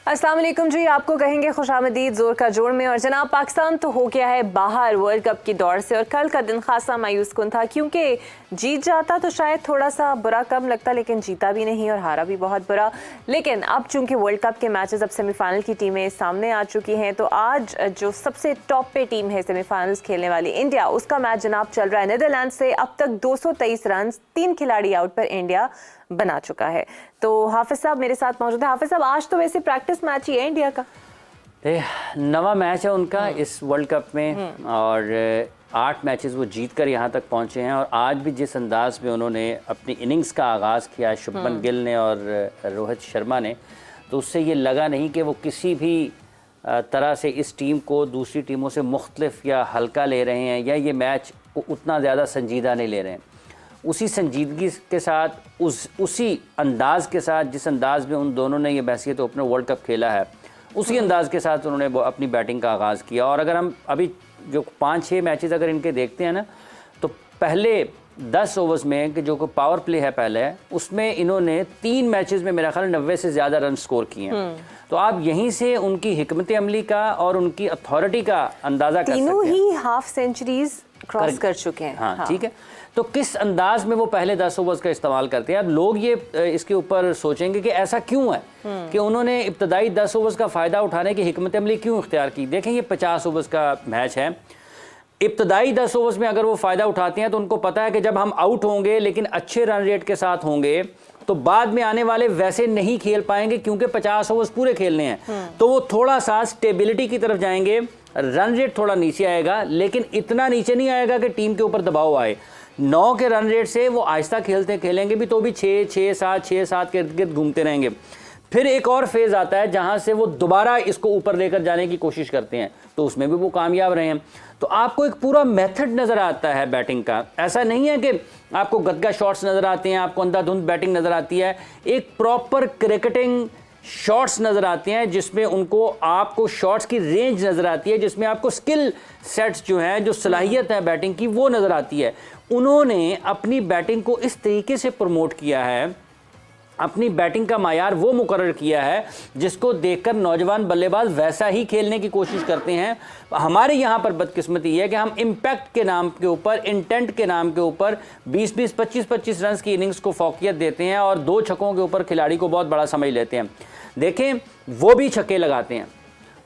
अस्सलाम वालेकुम जी, आपको कहेंगे खुशामदीद जोर का जोड़ में। और जनाब, पाकिस्तान तो हो गया है बाहर वर्ल्ड कप की दौड़ से और कल का दिन खासा मायूस कुन था, क्योंकि जीत जाता तो शायद थोड़ा सा बुरा कम लगता, लेकिन जीता भी नहीं और हारा भी बहुत बुरा। लेकिन अब चूंकि वर्ल्ड कप के मैचेस अब सेमीफाइनल की टीमें सामने आ चुकी हैं, तो आज जो सबसे टॉप पे टीम है सेमीफाइनल्स खेलने वाली इंडिया, उसका मैच जनाब चल रहा है नीदरलैंड से। अब तक 223 रन 3 खिलाड़ी आउट पर इंडिया बना चुका है। तो हाफिज साहब मेरे साथ मौजूद है। हाफिज साहब, आज तो वैसे प्रैक्टिस मैच ही है इंडिया का, नवा मैच है उनका इस वर्ल्ड कप में और 8 मैचेस वो जीत कर यहाँ तक पहुँचे हैं। और आज भी जिस अंदाज में उन्होंने अपनी इनिंग्स का आगाज़ किया शुभमन गिल ने और रोहित शर्मा ने, तो उससे ये लगा नहीं कि वो किसी भी तरह से इस टीम को दूसरी टीमों से मुख्तलिफ या हल्का ले रहे हैं या ये मैच उतना ज़्यादा संजीदा नहीं ले रहे हैं। उसी संजीदगी के साथ उसी अंदाज के साथ जिस अंदाज में उन दोनों ने ये बैसियत ओपनर वर्ल्ड कप खेला है, उसी अंदाज के साथ उन्होंने अपनी बैटिंग का आगाज़ किया। और अगर हम अभी जो 5-6 मैचेस अगर इनके देखते हैं ना, तो पहले 10 ओवर्स में जो पावर प्ले है पहले, उसमें इन्होंने 3 मैचेस में मेरा ख्याल 90 से ज़्यादा रन स्कोर किए हैं। तो आप यहीं से उनकी हिकमत अमली का और उनकी अथॉरिटी का अंदाज़ा कर सकते हैं। तीनों ही हाफ सेंचुरीज क्रॉस कर चुके हैं। हाँ, ठीक है। तो किस अंदाज में वो पहले 10 ओवर्स का इस्तेमाल करते हैं। अब लोग ये इसके ऊपर सोचेंगे कि ऐसा क्यों है कि उन्होंने इब्तदाई 10 ओवर्स का फ़ायदा उठाने की हिकमत अमली क्यों इख्तियार की। देखें, ये 50 ओवर्स का मैच है। इब्तदाई 10 ओवर्स में अगर वो फ़ायदा उठाते हैं तो उनको पता है कि जब हम आउट होंगे लेकिन अच्छे रन रेट के साथ होंगे, तो बाद में आने वाले वैसे नहीं खेल पाएंगे, क्योंकि 50 ओवर्स पूरे खेलने हैं। तो वो थोड़ा सा स्टेबिलिटी की तरफ जाएंगे, रन रेट थोड़ा नीचे आएगा, लेकिन इतना नीचे नहीं आएगा कि टीम के ऊपर दबाव आए। 9 के रन रेट से वो आहिस्ता खेलेंगे भी, तो भी 6-7 के इर्द गिर्द घूमते रहेंगे। फिर एक और फेज़ आता है जहां से वो दोबारा इसको ऊपर लेकर जाने की कोशिश करते हैं, तो उसमें भी वो कामयाब रहे हैं। तो आपको एक पूरा मेथड नज़र आता है बैटिंग का। ऐसा नहीं है कि आपको गदगा शॉट्स नज़र आते हैं, आपको अंधाधुंध बैटिंग नज़र आती है। एक प्रॉपर क्रिकेटिंग शॉट्स नज़र आते हैं जिसमें आपको शॉट्स की रेंज नज़र आती है, जिसमें आपको स्किल सेट्स जो हैं, जो सलाहियत है बैटिंग की, वो नज़र आती है। उन्होंने अपनी बैटिंग को इस तरीके से प्रमोट किया है, अपनी बैटिंग का मायार वो मुकर्रर किया है जिसको देखकर नौजवान बल्लेबाज वैसा ही खेलने की कोशिश करते हैं। हमारे यहाँ पर बदकिस्मती है कि हम इम्पैक्ट के नाम के ऊपर, इंटेंट के नाम के ऊपर 20-20, 25-25 रन की इनिंग्स को फोकियत देते हैं और 2 छक्कों के ऊपर खिलाड़ी को बहुत बड़ा समझ लेते हैं। देखें, वो भी छक्के लगाते हैं,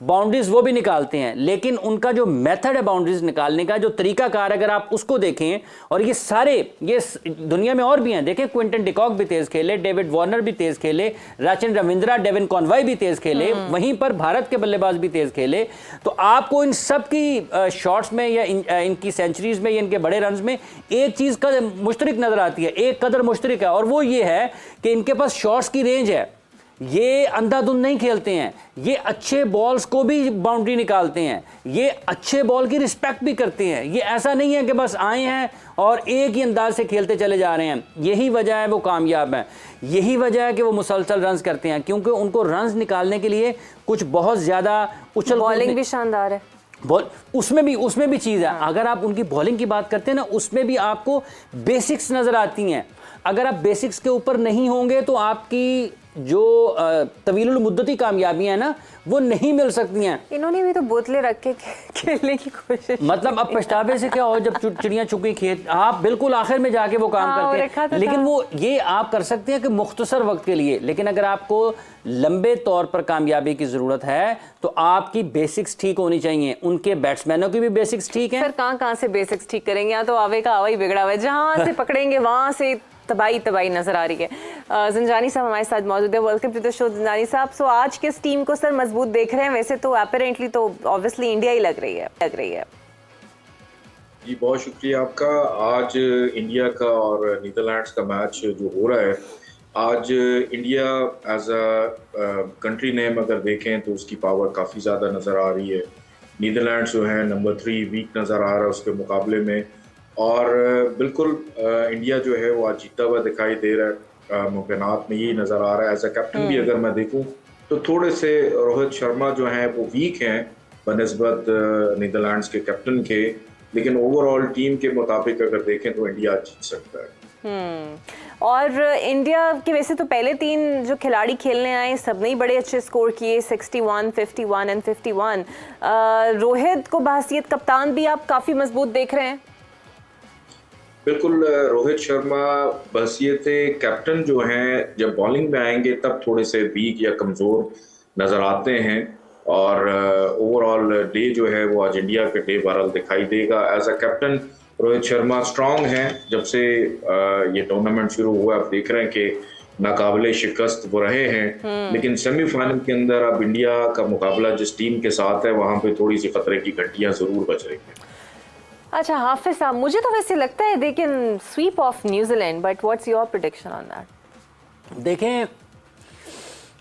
बाउंड्रीज वो भी निकालते हैं, लेकिन उनका जो मेथड है बाउंड्रीज निकालने का, जो तरीकाकार, अगर आप उसको देखें, और ये सारे ये दुनिया में और भी हैं। देखें, क्विंटन डिकॉक भी तेज खेले, डेविड वार्नर भी तेज खेले, राचिन रविंद्रा, डेविन कॉनवॉय भी तेज खेले, वहीं पर भारत के बल्लेबाज भी तेज खेले। तो आपको इन सब की शॉट्स में या इनकी सेंचुरीज में या इनके बड़े रन में एक चीज़ का मुश्तरक नजर आती है, एक कदर मुश्तरक है, और वो ये है कि इनके पास शॉट्स की रेंज है। ये अंधाधुंध नहीं खेलते हैं, ये अच्छे बॉल्स को भी बाउंड्री निकालते हैं, ये अच्छे बॉल की रिस्पेक्ट भी करते हैं। ये ऐसा नहीं है कि बस आए हैं और एक ही अंदाज से खेलते चले जा रहे हैं। यही वजह है वो कामयाब हैं, यही वजह है कि वो मुसलसल रन्स करते हैं, क्योंकि उनको रन्स निकालने के लिए कुछ बहुत ज़्यादा उछल, बॉलिंग भी शानदार है। उसमें भी चीज़ है। अगर आप उनकी बॉलिंग की बात करते हैं ना, उसमें भी आपको बेसिक्स नज़र आती हैं। अगर आप बेसिक्स के ऊपर नहीं होंगे तो आपकी जो तवीलुल मुद्दती कामयाबियां हैं ना, वो नहीं मिल सकती हैं। इन्होंने भी तो बोतलें रख के खेलने की कोशिश, मतलब अब पछतावे से क्या हो जब चिड़ियाँ चुकी खेत। आप बिल्कुल आखिर में जाके वो काम करते हैं, लेकिन वो ये आप कर सकते हैं कि मुख्तसर वक्त के लिए। लेकिन अगर आपको लंबे तौर पर कामयाबी की ज़रूरत है तो आपकी बेसिक्स ठीक होनी चाहिए। उनके बैट्समैनों की भी बेसिक्स ठीक है। सर, कहाँ से बेसिक्स ठीक करेंगे? यहाँ तो आवे का आवा ही बिगड़ा हुआ है, जहाँ से पकड़ेंगे वहाँ से तबाही नजर आ रही है। ज़ंजानी साहब हमारे साथ मौजूद है। Welcome to the show Zanjani साहब। सो आज किस टीम को सर मजबूत देख रहे हैं? वैसे तो अपेरेंटली तो ऑब्वियसली इंडिया ही लग रही है। जी, बहुत शुक्रिया आपका। आज इंडिया का और नीदरलैंड्स का मैच जो हो रहा है, आज India as a country name अगर देखें तो उसकी पावर काफ़ी ज़्यादा नज़र आ रही है। नीदरलैंड्स जो है नंबर 3 वीक नज़र आ रहा है उसके मुकाबले में, और बिल्कुल इंडिया जो है वो आज जीता हुआ दिखाई दे रहा है। मुमकिनात में यही नज़र आ रहा है। एज अ कैप्टन भी अगर मैं देखूं तो थोड़े से रोहित शर्मा जो हैं वो वीक हैं बनिस्बत नीदरलैंड्स के कैप्टन के, लेकिन ओवरऑल टीम के मुताबिक अगर देखें तो इंडिया जीत सकता है। और इंडिया के वैसे तो पहले 3 जो खिलाड़ी खेलने आए सबने ही बड़े अच्छे स्कोर किए, 61, 51 एंड 51। रोहित को बहसीत कप्तान भी आप काफ़ी मजबूत देख रहे हैं। बिल्कुल, रोहित शर्मा बहसीत कैप्टन जो हैं जब बॉलिंग में आएंगे तब थोड़े से वीक या कमज़ोर नज़र आते हैं, और ओवरऑल डे जो है वो आज इंडिया के डे बहरहाल दिखाई देगा। As a captain Rohit Sharma strong हैं। जब से ये टूर्नामेंट शुरू हुआ आप देख रहे हैं कि नाकाबिले शिकस्त वो रहे हैं, लेकिन सेमीफाइनल के अंदर अब इंडिया का मुकाबला जिस टीम के साथ है वहाँ पे थोड़ी सी खतरे की घंटियाँ ज़रूर बज रही हैं। अच्छा हाफिज साहब, मुझे तो वैसे लगता है they can sweep off New Zealand, but what's your prediction on that? देखें,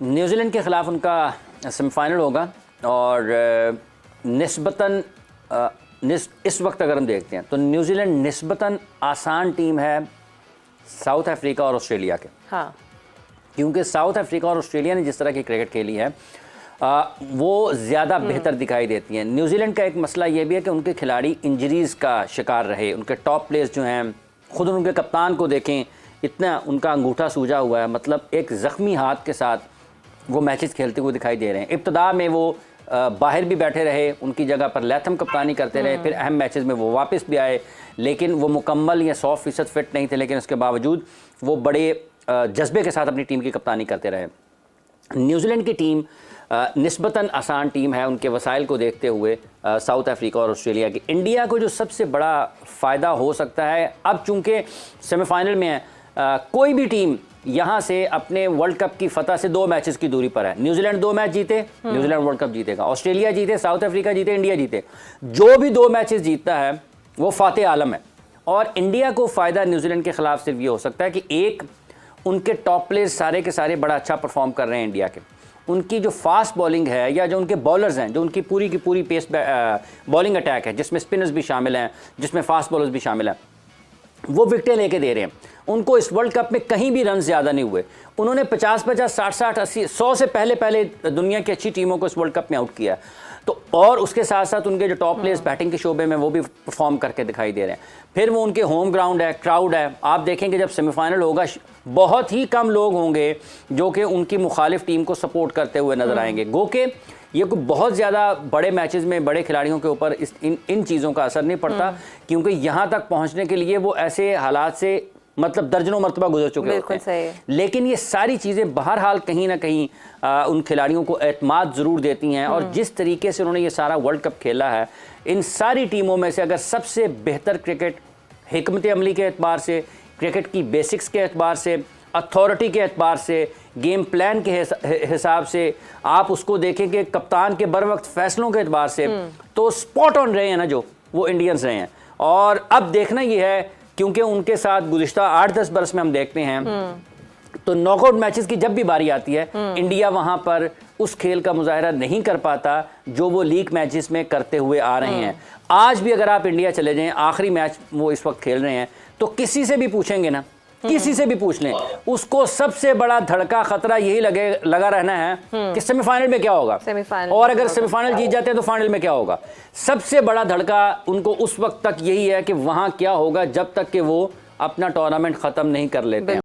न्यूजीलैंड के ख़िलाफ़ उनका सेमीफाइनल होगा, और निस्बतन इस वक्त अगर हम देखते हैं तो न्यूजीलैंड निस्बतन आसान टीम है साउथ अफ्रीका और ऑस्ट्रेलिया के। हाँ, क्योंकि साउथ अफ्रीका और ऑस्ट्रेलिया ने जिस तरह की क्रिकेट खेली है वो ज़्यादा बेहतर दिखाई देती हैं। न्यूजीलैंड का एक मसला ये भी है कि उनके खिलाड़ी इंजरीज़ का शिकार रहे। उनके टॉप प्लेयर्स जो हैं, ख़ुद उनके कप्तान को देखें, इतना उनका अंगूठा सूजा हुआ है, मतलब एक ज़ख्मी हाथ के साथ वो मैचेस खेलते हुए दिखाई दे रहे हैं। इब्तदा में वो बाहर भी बैठे रहे, उनकी जगह पर लैथम कप्तानी करते रहे, फिर अहम मैचेस में वो वापस भी आए, लेकिन वो मुकम्मल या 100% फिट नहीं थे, लेकिन उसके बावजूद वो बड़े जज्बे के साथ अपनी टीम की कप्तानी करते रहे। न्यूजीलैंड की टीम निस्बतन आसान टीम है उनके वसाइल को देखते हुए साउथ अफ्रीका और ऑस्ट्रेलिया की। इंडिया को जो सबसे बड़ा फ़ायदा हो सकता है, अब चूँकि सेमीफाइनल में है, कोई भी टीम यहाँ से अपने वर्ल्ड कप की फतह से 2 मैचेस की दूरी पर है। न्यूजीलैंड 2 मैच जीते, न्यूजीलैंड वर्ल्ड कप जीतेगा। ऑस्ट्रेलिया जीते, साउथ अफ्रीका जीते, इंडिया जीते, जो भी 2 मैचेस जीतता है वो फाते आलम है। और इंडिया को फ़ायदा न्यूजीलैंड के ख़िलाफ़ सिर्फ ये हो सकता है कि एक, उनके टॉप प्लेयर्स सारे के सारे बड़ा अच्छा परफॉर्म कर रहे हैं इंडिया के। उनकी जो फास्ट बॉलिंग है या जो उनके बॉलर्स हैं, जो उनकी पूरी की पूरी पेस बॉलिंग अटैक है, जिसमें स्पिनर्स भी शामिल हैं, जिसमें फास्ट बॉलर्स भी शामिल हैं, वो विकेटें लेके दे रहे हैं। उनको इस वर्ल्ड कप में कहीं भी रन ज़्यादा नहीं हुए। उन्होंने 50-50, 60-60, 80, 100 से पहले दुनिया की अच्छी टीमों को इस वर्ल्ड कप में आउट किया। तो और उसके साथ साथ उनके जो टॉप प्लेयर्स बैटिंग के शोबे में वो भी परफॉर्म करके दिखाई दे रहे हैं। फिर वो उनके होम ग्राउंड है, क्राउड है। आप देखेंगे जब सेमीफाइनल होगा बहुत ही कम लोग होंगे जो कि उनकी मुखालिफ टीम को सपोर्ट करते हुए नजर आएंगे। गो के ये कोई बहुत ज़्यादा बड़े मैचेस में बड़े खिलाड़ियों के ऊपर इन चीज़ों का असर नहीं पड़ता, क्योंकि यहाँ तक पहुँचने के लिए वो ऐसे हालात से मतलब दर्जनों मरतबा गुजर चुके होते हैं। लेकिन ये सारी चीज़ें बहरहाल कहीं ना कहीं उन खिलाड़ियों को एतमाद ज़रूर देती हैं। और जिस तरीके से उन्होंने ये सारा वर्ल्ड कप खेला है, इन सारी टीमों में से अगर सबसे बेहतर क्रिकेट हिकमत अमली के एतबार से, क्रिकेट की बेसिक्स के एतबार से, अथॉरिटी के एतबार से, गेम प्लान के हिसाब से आप उसको देखें कि कप्तान के बर वक्त फैसलों के एतबार से, तो स्पॉट ऑन रहे हैं ना जो वो इंडियंस रहे हैं। और अब देखना ये है, क्योंकि उनके साथ गुज़िश्ता 8-10 बरस में हम देखते हैं तो नॉकआउट मैचेस की जब भी बारी आती है इंडिया वहां पर उस खेल का मुजाहरा नहीं कर पाता जो वो लीग मैचेस में करते हुए आ रहे हैं। आज भी अगर आप इंडिया चले जाएं, आखिरी मैच वो इस वक्त खेल रहे हैं, तो किसी से भी पूछेंगे ना, किसी से भी पूछ लें, उसको सबसे बड़ा धड़का खतरा यही लगा रहना है कि सेमीफाइनल में क्या होगा, और अगर सेमीफाइनल जीत जाते हैं तो फाइनल में क्या होगा। सबसे बड़ा धड़का उनको उस वक्त तक यही है कि वहां क्या होगा, जब तक कि वो अपना टूर्नामेंट खत्म नहीं कर लेते हैं।